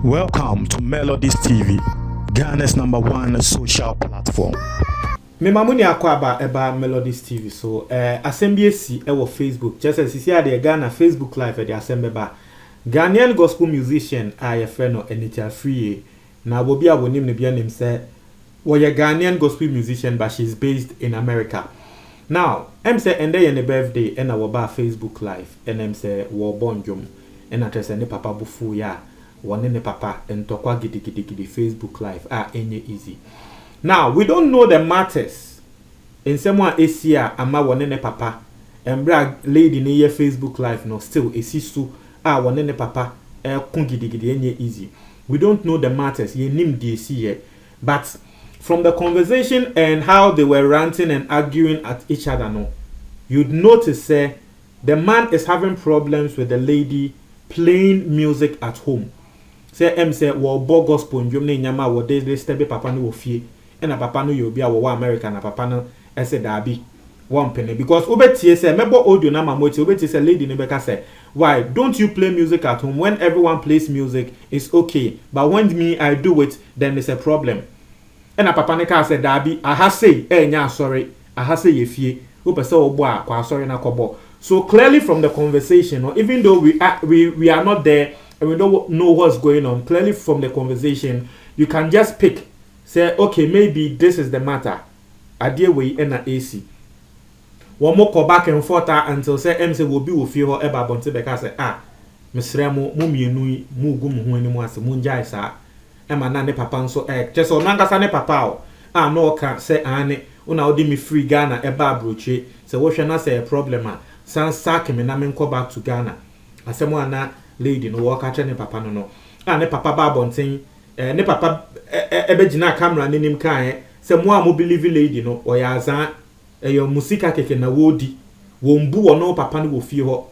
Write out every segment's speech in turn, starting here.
Welcome to Melodies TV, Ghana's #1 social platform. Me mamuni akwaba eba Melodies TV so assembliesi ewo Facebook just as you see the Ghana Facebook live e the assembly Ghanaian gospel musician a no Anita Free na bobi a wonim ne bia nim say woye Ghanaian gospel musician but she's based in America. Now em say ende ye ne birthday and wo ba Facebook live and em say wo bonjom and atrese ne papa bufu ya wone ne papa entokwa gidi Facebook live enye easy. Now we don't know the matters in someone Asia ama wone ne papa embra lady ne ye Facebook live no still esisu wone ne papa kun gidi enye easy. We don't know the matters ye nim DC but from the conversation and how they were ranting and arguing at each other no, you'd notice the man is having problems with the lady playing music at home. Say em say wo bo gospel ndwom na nyama wo dey stebe papa no wo fie e na papa no yo bia wo America na papa no ese dabi one penny because obetie say mebo audio na mamoti obetie say lady ne beka say why don't you play music at home when everyone plays music it's okay but when me I do it then it's a problem. E na papa ne ka say dabi aha say enya sorry aha say ye fie opese obo a kwa sorry na kobo. So clearly from the conversation or even though we are not there and we don't know what's going on, clearly from the conversation, you can just pick, say, okay, maybe this is the matter. Idea way in a AC. One more call back and forth until say MC will be with you or ever bonte because say, Miss Remo, mummy nui, mugum who anymore as a moonjai sa. Emma nane papa so just on Nangasane papa. No can say Anne, una odi me free Ghana, eba broche. So what shall not say a problem? San sack him and I call back to Ghana. As someone na lady no walk at ne papa no ne papa ba bonten ne papa ebe gina camera nim kan se mo a mo believe lady no o ya azan your musika keke na wodi wo mbu wo no papa no wo fie ho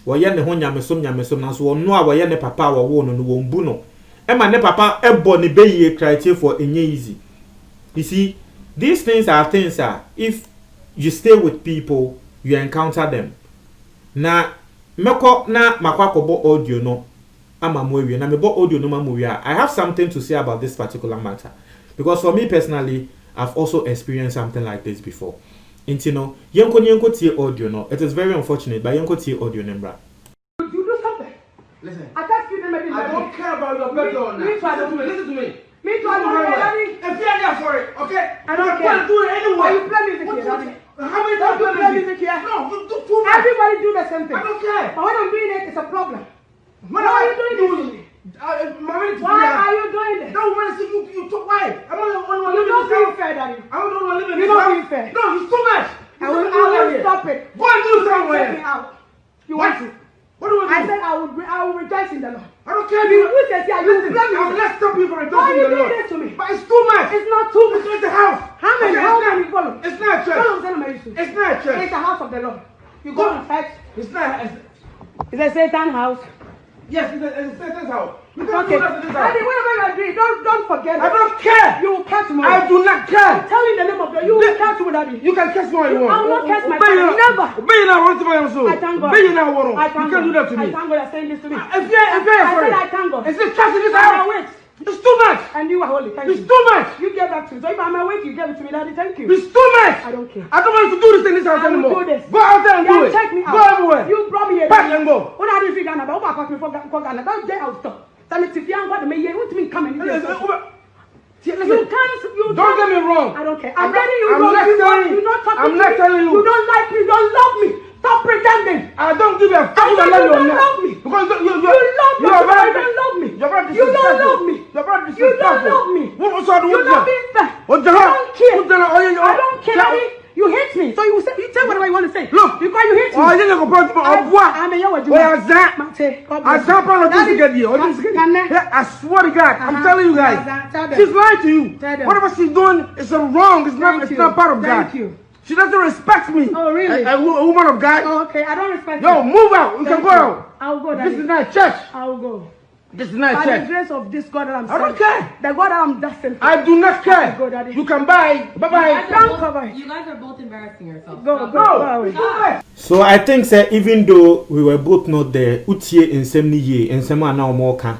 wo ye ne ho nyamesom na so no a wo ye ne papa wo no wo mbu no e ma ne papa ebo ne beyie criteria for enye easy. You see, these things are things if you stay with people you encounter them. Na meko na makwakobo audio no ama mowie na mebo audio no mamowie. I have something to say about this particular matter because for me personally I've also experienced something like this before. Intino yenko tie audio no, it is very unfortunate but yenko tie audio number. You do something. Listen. I can't give them I don't care about your bedroom. Listen to me. Me too, I don't care, Daddy. If you're there for it, okay? I don't care. You do it anyway. You play music here, Daddy. How many Don't times you play music here? No, you do too much. Everybody do the same thing. I don't care. But when I'm doing it, it's a problem. Why are you doing this? Why are you doing this? No, when I see you talk why? I'm not the only one You living don't in this feel house. fair, Daddy. I'm not the only one living in You this don't house. feel fair. No, it's too much. I will stop it. Go and do Take me somewhere. out. You What? want to? What do I do? I said I will rejoice in the Lord. I don't care. You said yeah, you Listen, blame I will me. not stop you from Why rejoicing you in the doing Lord. this to me? But it's too much. It's not too It's much. not the house. How many? Okay, How it's not- many follow? It's not a church. Follow them, It's not a church. It's the house of the Lord. You go to church. It's not. It's a Satan house. Yes, it's a Satan's house. You can't Okay. do that in this Daddy, house. whatever you agree, don't forget. I don't care. You will catch tomorrow. I do not care. I'm telling you the name of God. You will catch with Daddy. You can catch me all you want. I will not catch my Obey you father. now. Never. Obey you now. I want to buy your soul. I thank God. Obey you now. Warren. I You thank can't do that to God. me. I thank God you're saying this to me. If you're I afraid, said I thank God. it's just trust in this I'm house. awake. It's too much. And you are holy. Thank It's you. too much. You gave that to me. So if I'm awake, you gave it to me, Daddy. Thank you. It's too much. I don't care. I don't want you to do this in this house I will anymore. do this. Go out there and do Yeah, it. check me out. Go everywhere. You brought me here. Pack and go. When I didn't figure out, but I me Ghana. That day I'll stop. Tell me if you ain't got me here, what do you mean come and do this? You can't. Don't get me wrong. I don't care. I'm I'm telling you, not telling you. you're not talking I'm to not me. telling you. You don't like me. You don't love me. Stop pretending. I don't give a fuck I if said I love you you or don't not. love me. Because you You love me. are very, You don't love me. You're very You don't disrespectful. love me. You're very You don't disrespectful. love me. What sort of You're not being fair. What the I hell? don't care. What the hell? I don't care. Daddy. You hate me. So you say whatever you want to say. Look. Because you hate me. Oh, I didn't go to I'm a young Oh, yeah, that. Mate, God I bless can't you. promise to get you. Can I swear to God, I'm telling you guys. Tell them. She's lying to you. Tell them. Whatever she's doing is wrong. It's not. Thank It's you. not part of God. Thank you. She doesn't respect me. Oh, really? A woman of God. Oh, okay. I don't respect Yo, you. move out. You can Thank go out. I'll go, This Daddy. is not church. I'll go. This is not By a the church. grace of this God that I'm I don't serving, care. the God that I'm destined for. I do not Go, care. Daddy. You can buy. Bye bye. Don't cover it. You guys are both embarrassing yourselves. Go, Stop. go, go. No. So I think say even though we were both not there, utie nsem ni ye, nsem ana omo ka.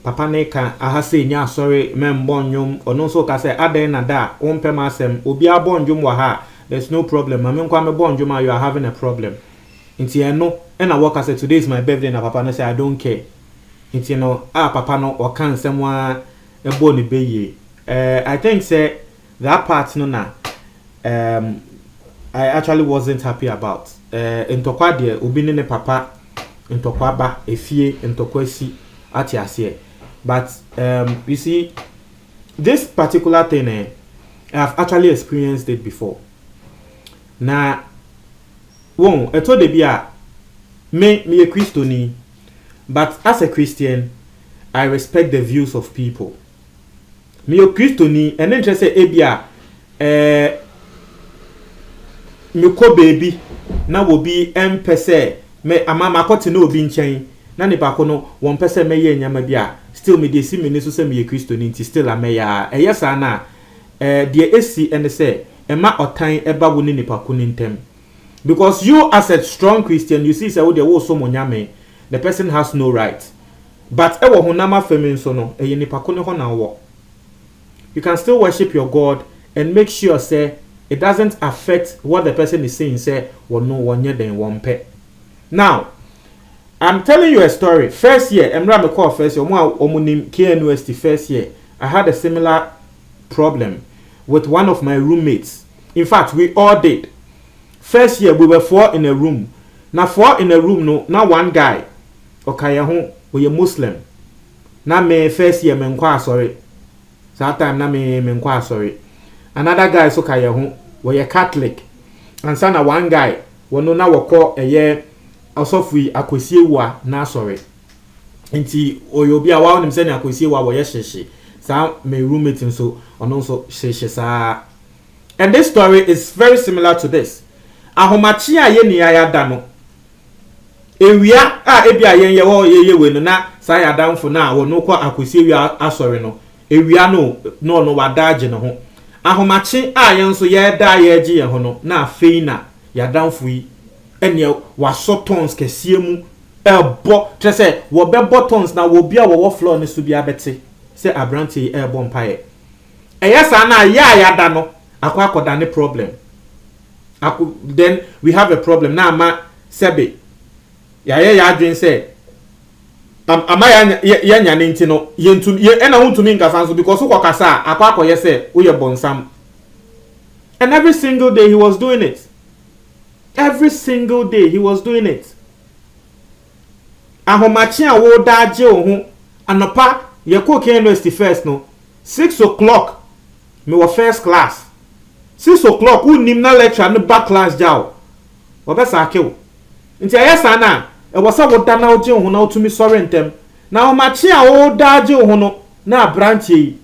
Papa ne ka aha say nya sorry mem bonnwom ono so ka say aden na da won pem asem obi abonnwom wa ha. There's no problem. Mame nkwa me bonnwom you are having a problem. Inti eno na work say today is my birthday na papa no say I don't care. Inti no papa no o kan nsem wa ebo ni beye. I think say that part no na I actually wasn't happy about. Ntokwa de obi ne papa ntokwa ba efie ntokwa si ati ase. But you see this particular thing I've actually experienced it before. Na won eto de bia me a Christian, but as a Christian I respect the views of people. Me a Christian and then just say ebia me ko baby na wo bi empese me amama akote na obi nchen na ne bako no won pese me ye nyama bia still me dey see me so say me ye Christo ni still ameya yes na de esi ene say ema otan eba wo ni nipa ko ni ntem because you as a strong Christian you see say wo dey wo so monyame the person has no right but e wo honama femi so no e nipa ko ne ho na wo you can still worship your God and make sure say it doesn't affect what the person is saying. Say, well, no one then one pet. Now, I'm telling you a story. First year, Emra call first year. Omunim KNUST first year. I had a similar problem with one of my roommates. In fact, we all did. First year, we were 4 in a room. Now 4 in a room. No, now one guy. Okay, we a Muslim. Now me first year me sorry. That time now me sorry. Another guy so kaya ho we Catholic and sana one guy wono na woko eye osofu akosie wa na sorry nti oyobi a wa onim se na akosie wa we hyehye sa my roommate so ono so hyehye sa. And this story is very similar to this. Ahomachi a ye ni ya da no ewia a ebi a yen ye wo ye we no na sa ya danfo na wono kwa akosie wi asori no ewia no wadaje no ho ahomachi a yenso ye da ye gi ye ho no na afei na ya danfo yi ene waso tons kesie mu ebo trese wo be buttons na wo bia wo floor ne so bia bete se abranti ebo mpae eyesa na ya da no akoda ne problem then we have a problem na ma sebe ya adwen se ama ya nyane nti no yentu ena huntumi nkasa so because ukọ kasa akọ say we bonsam. And every single day he was doing it. Every single day he was doing it. Ahomachi a wo daje ohun anopa ye ko KNUST first no 6 o'clock me wo first class 6 o'clock unim na lecture no back class jaw wo be sa akew nti ayesa na e wasa wo da na oje ohun na otumi sorry ntem na ahomachi a wo daje ohun no na branch yi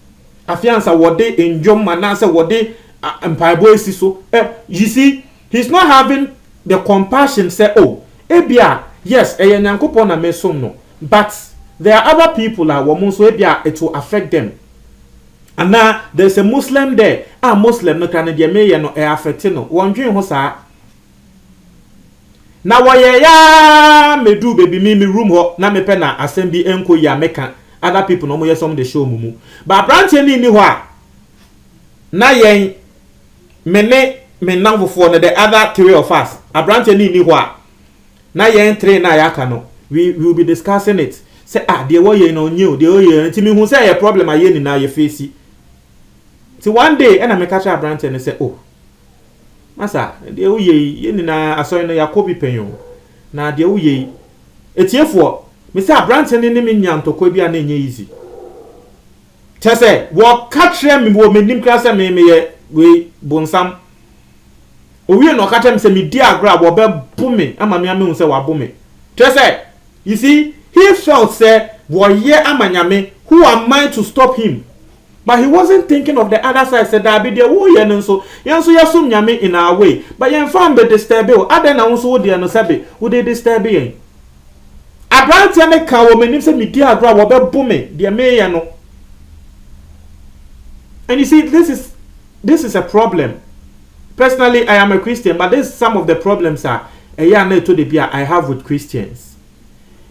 afiansa wo de enjom manase wo de empaibo esi so you see he's not having the compassion say oh ebia yes nyankopon na mesom no but there are other people that woman so ebia it will affect them. And now there's a Muslim there Muslim no kan de me ye no affect no wondwen ho saa na woye ya medu baby me room ho na me pe na asem bi enko ya meka other people no mo ye some the show mumu but branch ni ho a na yen me nanfofo no the other 3 of us a branch ni ho a na yen 3 na ya ka no we will be discussing it say de wo ye no new de o ye nti me hu say a problem aye ni na ye face ti one day and I make a branch and say oh masa de o ye ni na aso no yakobi penyo na de o ye etiefo me say branch ni me nyantoko bi a na enye easy chese wo katre me wo me nim class me ye we bonsam owie no katre me say me di agra wo be bume ama me ame hu say wa bume chese you see he felt say wo ye amanyame who am I to stop him. But he wasn't thinking of the other side. Said that be the wo ye no so yenso yasum nyame in our way. But yen fam be disturb you. Aden na won so de no sabe. Wo dey disturb yen. Abrantia ne ka wo menim se media agro wo be bome de meye no. And you see, this is a problem. Personally, I am a Christian, but this some of the problems I have with Christians.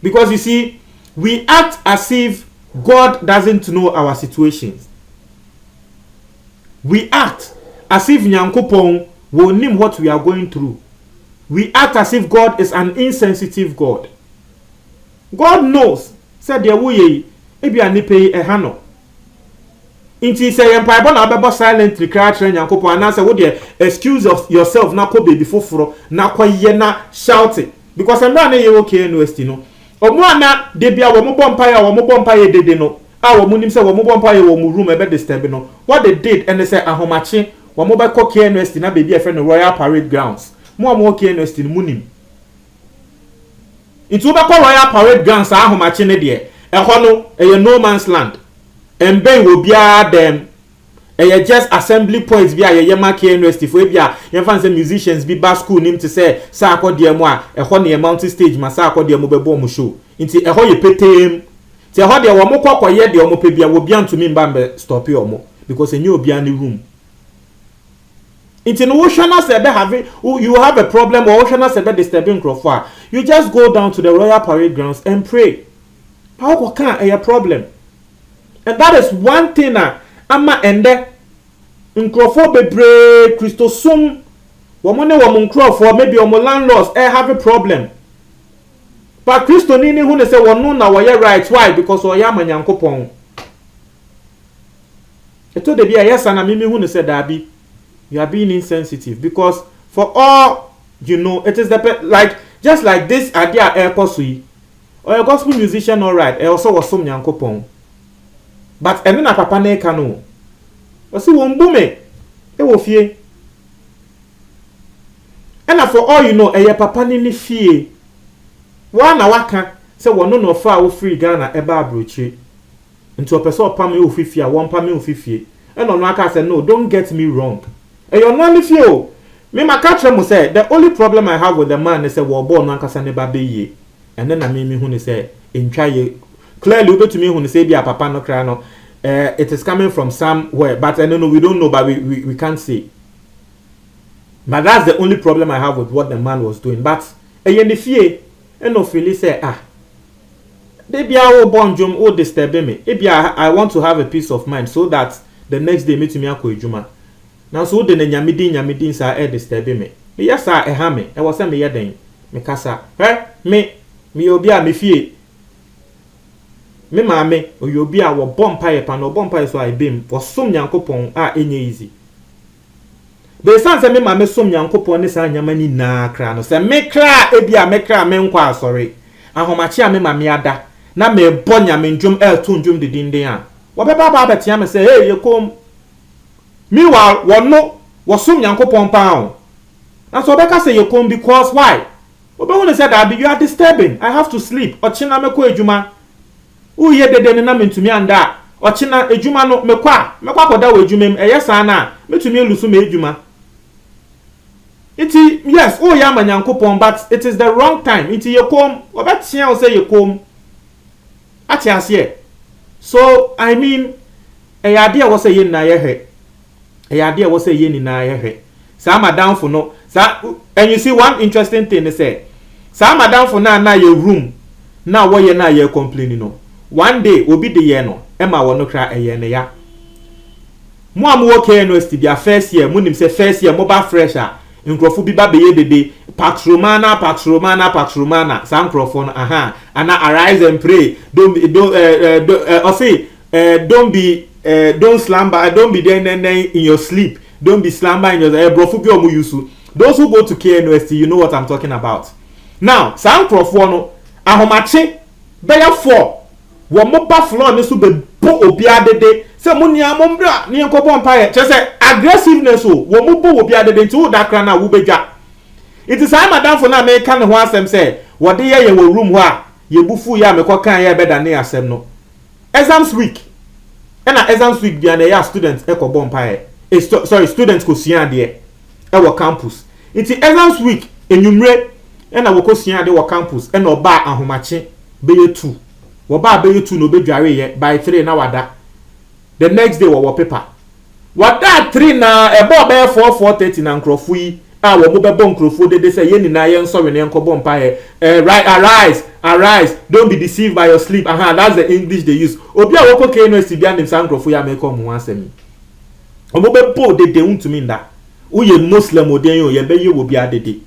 Because you see, we act as if God doesn't know our situations. We act as if Nyankopon will know what we are going through. We act as if God is an insensitive God. God knows. Said there we ebi anipe ehano. Inti say empire na bebo silently cry train Nyankopon and say wo dey excuse yourself na ko baby foforo na kwaye na shouting because emra na ye okay university no. Omo ana de bia wo mo bompa dede no. A wo munim say wo mo bompa ye wo mu room ebe disturb no. What they did and they say ahomache wo mo ba ko university na baby e friend Royal Parade Grounds. Mo okay university munim. Itu ba ko Royal Parade Grounds ahomache ne de. Ehọ no eye no man's land. Embe wo bia dem eye just assembly points bia ye mark university for bia ye fan say musicians bi ba school nim to say sa akode mu a ehọ na mountain stage ma sa akode mu bebo mu show nti ehọ ye petem ti ehọ de wo mo kokoye de wo mo pe bia wo bia ntumi mba mbe stop yo mo because enye obia ni room nti no wo hwana say be have you have a problem or hwana say be disturbing crowd you just go down to the Royal Parade Grounds and pray how can a problem. And that is one thing ama ende nkrofo bebre Christosum womone wom nkrofo maybe wom landlords have a problem. But Christo ni hu ne say wonu na wo right why because o ya manyankopon. Eto de bia yes na mimi hu ne say dabi you are being insensitive because for all you know it is the like just like this idea airposui or a gospel musician all right also was some nyankopon. But ene na papa na eka no. Osi won bume e wo fie. And for all you know, eye papa ni fie. Wa na waka se wono no fa wo free Ghana eba abrochi. Nti opese opam e ofifie a won pam e ofifie. E no aka say no, don't get me wrong. E yo no ni fie o. Me maka mo say the only problem I have with the man is say wo born no aka say ne ba be ye. And then na me hu ni say entwa ye clearly we to me when say bia papa no cry no it is coming from somewhere but I don't know we don't know but we can't say. But that's the only problem I have with what the man was doing. But eye fie e no feel say they bia o bonjom o disturb me. E bia I want to have a peace of mind so that the next day me to me akọ ejuma. Now so de nyamidi sa e disturb me. Me yes a e ha me e wo say me ye den me kasa me obi a me fie me maame oyobi a wo bompa ye pa no bompa so ai bem wo som nyankopon a enye easy de san se me maame som nyankopon ne san nyamani na kra no se me kra e bia me kra me nkwa asori ahomache a me maame ada na me bo nyame ndwom to ndwom didinden a wo be ba betia me se hey ye kom mi wa wono wo som nyankopon pa o na so be ka se ye kom because why obe won say that you are disturbing I have to sleep ochina me ko ejuma uye dede na mentumi anda ochina ejuma no mekwa koda we ejuma eyesa na metumi elusu me ejuma iti yes o ya manyankopon but it is the wrong time iti yekom obetia o say yekom ati ase so I mean eyade wo say yen na yehe eyade wo say yen na yehe sa madam for no sa and you see one interesting thing they say sa madam for na your room na wo ye na ye complaining no one day obi de ye no e ma wo no kra eye ne ya mo am wo ke university dia first year mo nim say first year mo ba fresher nkrofo bi ba be ye dede Pax Romana sa nkrofo no ana arise and pray don't slumber don't be there in your sleep don't be slumber in your brofo bi o mo yusu those who go to KNUST you know what I'm talking about now sa nkrofo no ahomache be ya 4 wo mo ba floor ne so be bo obi adede se mo nia mo mbra ne enkobo mpaye che se aggressiveness o wo mo bo obi adede nti wo dakra na wo bedwa it is I madam for na me kan ho asem se wo de ye wo room ho a ye bufu ya me kokan ye beda ne asem no exams week bia na ya students ekobo mpaye students ko sua de e wo campus it is exams week enumre na wo ko sua de wo campus na oba ahomache be 2 woba be 2 no be dware ye by 3 na wada the next day wo paper wada 3 na ebo be 4:30 na nkrofo yi a wo mo be bon nkrofo de say ye ni na ye nso we ne nko bon pa ye right arise don't be deceived by your sleep that's the English they use obi a wo koke no sibia nim san nkrofo ya me ko mo asemi o mo be po de untumi nda uye Muslim odi en ye be ye wo bia dede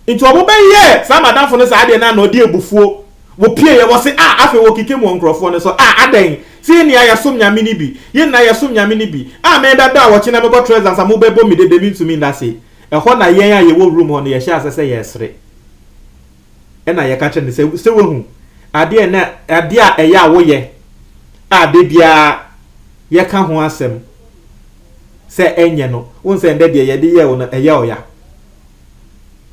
into obo be ye some madam for no sa ade na no de ebufuo wo pie ye wo se afi wo kike mo nkrofo no so aden si ni ayasom nyame ni bi ye na ayasom nyame ni bi me dada wo china me go treasure sam mo be bo me de untumi nda se e ho na yen a ye wo room ho no ye sha asese ye sere e na ye ka che ne se wo hu ade na ade a e ya wo ye ade bia ye ka ho asem se enye no won se nde de ye de ye wo no e ye oya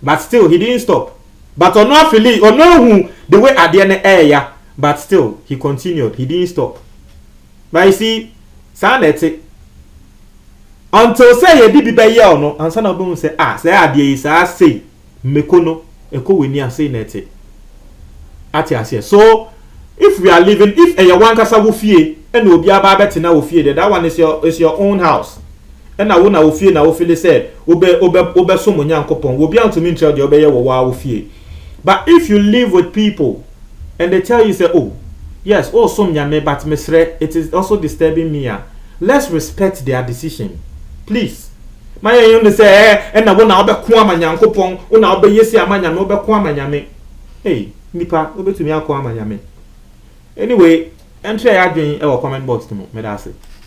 but still he didn't stop but ono afili ono hu the way ade na e ya but still he continued he didn't stop but you see sanete until say ye di be ye ono ansa na obo say say ade yi sa say mekono eko weni ase nete ati ase so if we are living if e ye wan kasa wo fie e na obi aba beti na wo fie that one is your own house and na wo na wo fie na wo feel said obe so mo nyankopon wo bia ntumi ntre de obe ye wo wa wo fie but if you live with people and they tell you say oh yes oh some nyame but mesre it is also disturbing me let's respect their decision please my you say and na wo na obe ko amanyankopon wo na obe yesi amanyame obe ko amanyame hey nipa obetumi akọ amanyame anyway enter ya adwen e wo comment box to me da say